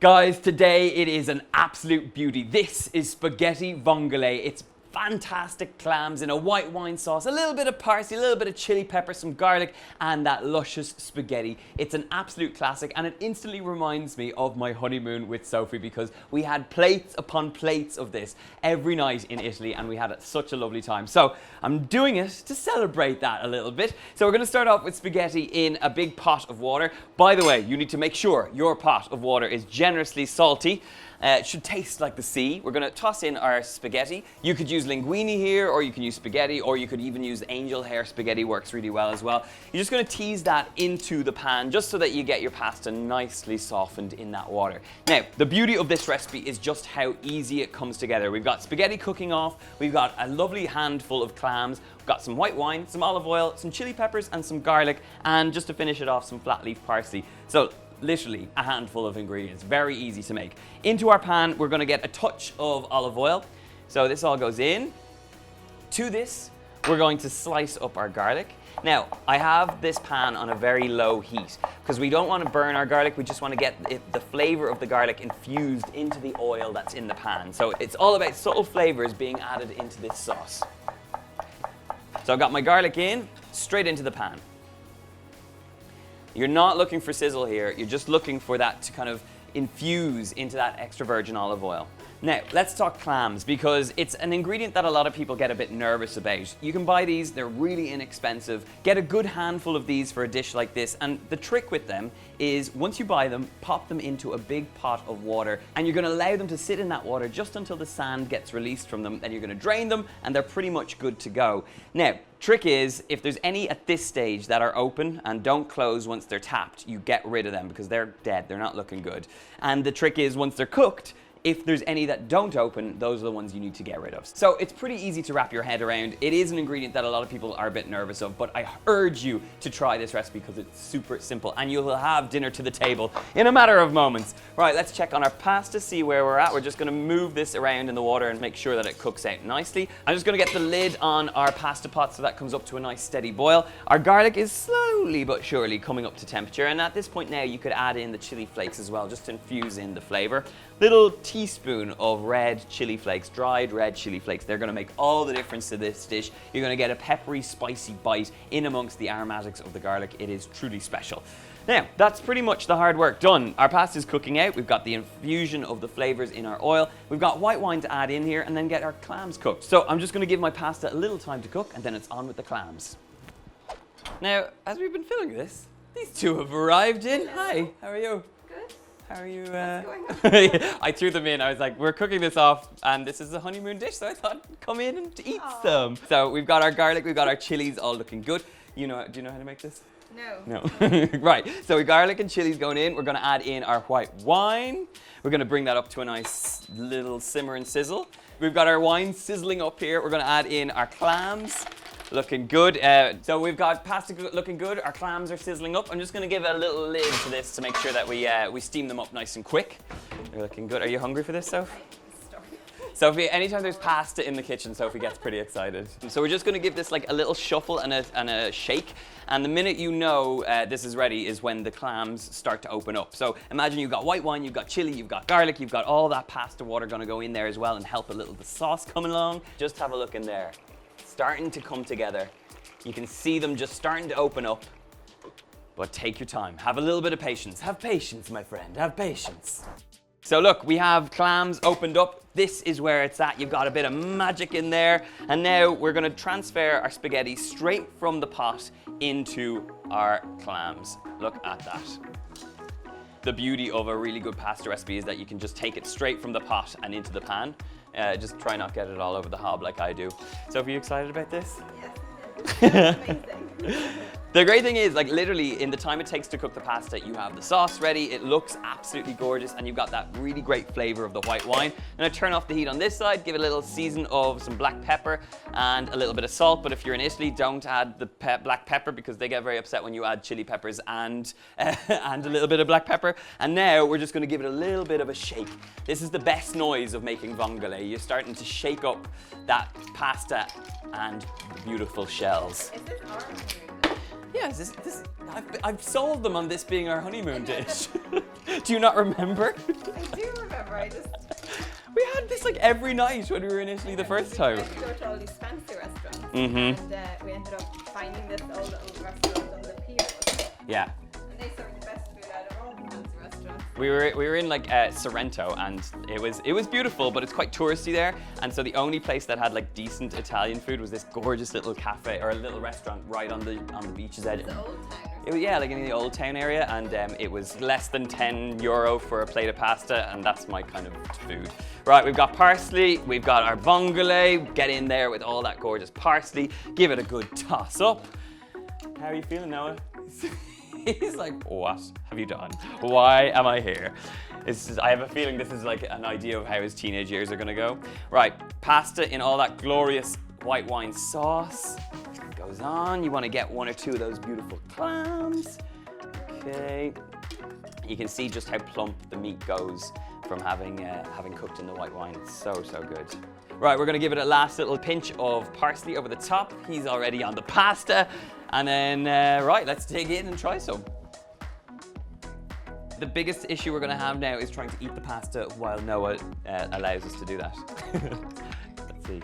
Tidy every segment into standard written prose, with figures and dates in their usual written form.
Guys, today it is an absolute beauty. This is spaghetti vongole. It's fantastic clams in a white wine sauce, a little bit of parsley, a little bit of chili pepper, some garlic, and that luscious spaghetti. It's an absolute classic, and it instantly reminds me of my honeymoon with Sophie because we had plates upon plates of this every night in Italy, and we had such a lovely time. So I'm doing it to celebrate that a little bit. So we're going to start off with spaghetti in a big pot of water. By the way, you need to make sure your pot of water is generously salty. It should taste like the sea. We're going to toss in our spaghetti. You could use linguine here, or you can use spaghetti, or you could even use angel hair spaghetti. Works really well as well. You're just going to tease that into the pan just so that you get your pasta nicely softened in that water. Now, the beauty of this recipe is just how easy it comes together. We've got spaghetti cooking off. We've got a lovely handful of clams. We've got some white wine, some olive oil, some chili peppers, and some garlic. And just to finish it off, some flat leaf parsley. So literally a handful of ingredients, very easy to make. Into our pan, we're going to get a touch of olive oil. So this all goes in. To this, we're going to slice up our garlic. Now, I have this pan on a very low heat because we don't want to burn our garlic. We just want to get the flavor of the garlic infused into the oil that's in the pan. So it's all about subtle flavors being added into this sauce. So I've got my garlic in, straight into the pan. You're not looking for sizzle here, you're just looking for that to kind of infuse into that extra virgin olive oil. Now, let's talk clams because it's an ingredient that a lot of people get a bit nervous about. You can buy these, they're really inexpensive. Get a good handful of these for a dish like this, and the trick with them is once you buy them, pop them into a big pot of water, and you're going to allow them to sit in that water just until the sand gets released from them. Then you're going to drain them, and they're pretty much good to go. Now, trick is, if there's any at this stage that are open and don't close once they're tapped, you get rid of them because they're dead, they're not looking good. And the trick is, once they're cooked, if there's any that don't open, those are the ones you need to get rid of. So it's pretty easy to wrap your head around. It is an ingredient that a lot of people are a bit nervous of, but I urge you to try this recipe because it's super simple and you'll have dinner to the table in a matter of moments. Right, let's check on our pasta, see where we're at. We're just gonna move this around in the water and make sure that it cooks out nicely. I'm just gonna get the lid on our pasta pot so that comes up to a nice steady boil. Our garlic is slowly but surely coming up to temperature, and at this point now you could add in the chili flakes as well, just to infuse in the flavor. Little teaspoon of red chili flakes, dried red chili flakes. They're going to make all the difference to this dish. You're going to get a peppery, spicy bite in amongst the aromatics of the garlic. It is truly special. Now, that's pretty much the hard work done. Our pasta is cooking out. We've got the infusion of the flavors in our oil. We've got white wine to add in here and then get our clams cooked. So I'm just going to give my pasta a little time to cook and then it's on with the clams. Now, as we've been filming this, these two have arrived in. Hi, how are you? How are you? What's going on? I threw them in. I was like, we're cooking this off, and this is a honeymoon dish, so I thought, come in and eat some. So we've got our garlic, we've got our chilies, all looking good. Do you know how to make this? No. Right, so garlic and chilies going in. We're going to add in our white wine. We're going to bring that up to a nice little simmer and sizzle. We've got our wine sizzling up here. We're going to add in our clams. Looking good. So we've got pasta looking good. Our clams are sizzling up. I'm just going to give a little lid to this to make sure that we steam them up nice and quick. They're looking good. Are you hungry for this, Soph? Sophie, anytime there's pasta in the kitchen, Sophie gets pretty excited. So we're just going to give this like a little shuffle and a shake. And the minute you know this is ready is when the clams start to open up. So imagine you've got white wine, you've got chili, you've got garlic, you've got all that pasta water going to go in there as well and help a little the sauce come along. Just have a look in there. Starting to come together. You can see them just starting to open up. But take your time. Have a little bit of patience. Have patience, my friend. Have patience. So look, we have clams opened up. This is where it's at. You've got a bit of magic in there. And now we're going to transfer our spaghetti straight from the pot into our clams. Look at that. The beauty of a really good pasta recipe is that you can just take it straight from the pot and into the pan. Just try not get it all over the hob like I do. So are you excited about this? Yes. Amazing. The great thing is, like literally in the time it takes to cook the pasta, you have the sauce ready, it looks absolutely gorgeous, and you've got that really great flavor of the white wine. I'm gonna turn off the heat on this side, give it a little season of some black pepper and a little bit of salt, but if you're in Italy, don't add the black pepper because they get very upset when you add chili peppers and a little bit of black pepper. And now we're just gonna give it a little bit of a shake. This is the best noise of making vongole. You're starting to shake up that pasta and the beautiful shells. Is this our honeymoon? Yeah, I've sold them on this being our honeymoon dish. Do you not remember? I do remember. We had this like every night when we were in Italy the first time. We go to all these fancy restaurants, Mm-hmm. and we ended up finding this old little restaurant on the pier. Yeah. And they serve the best food out of all the fancy restaurants. We were in like Sorrento, and it was beautiful, but it's quite touristy there. And so the only place that had like decent Italian food was this gorgeous little cafe or a little restaurant right on the beach's edge. The old town. Yeah, like in the Old Town area, and it was less than €10 for a plate of pasta, and that's my kind of food. Right, we've got parsley, we've got our vongole. Get in there with all that gorgeous parsley. Give it a good toss up. How are you feeling, Noah? He's like, what have you done? Why am I here? I have a feeling this is like an idea of how his teenage years are gonna go. Right, pasta in all that glorious white wine sauce. Goes on. You want to get one or two of those beautiful clams. Okay. You can see just how plump the meat goes from having cooked in the white wine. It's so good. Right, we're going to give it a last little pinch of parsley over the top. He's already on the pasta. And then, right, let's dig in and try some. The biggest issue we're going to have now is trying to eat the pasta while Noah allows us to do that. Let's see.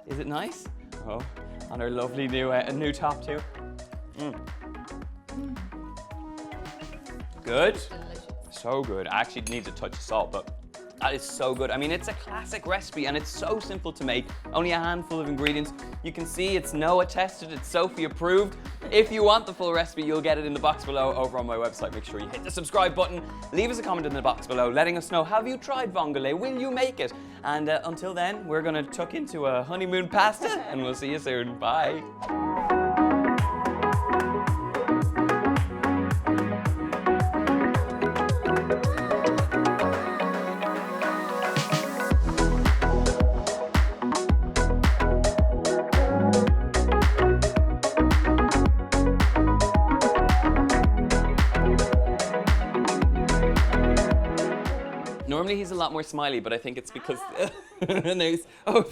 Is it nice? Oh, on our lovely new top too. Good. So good. I actually need a touch of salt, but that is so good. I mean, it's a classic recipe and it's so simple to make. Only a handful of ingredients. You can see it's Noah tested, it's Sophie approved. If you want the full recipe, you'll get it in the box below over on my website. Make sure you hit the subscribe button. Leave us a comment in the box below letting us know, have you tried vongole? Will you make it? And until then, we're gonna tuck into a honeymoon pasta and we'll see you soon. Bye. Normally he's a lot more smiley, but I think it's because... Oh.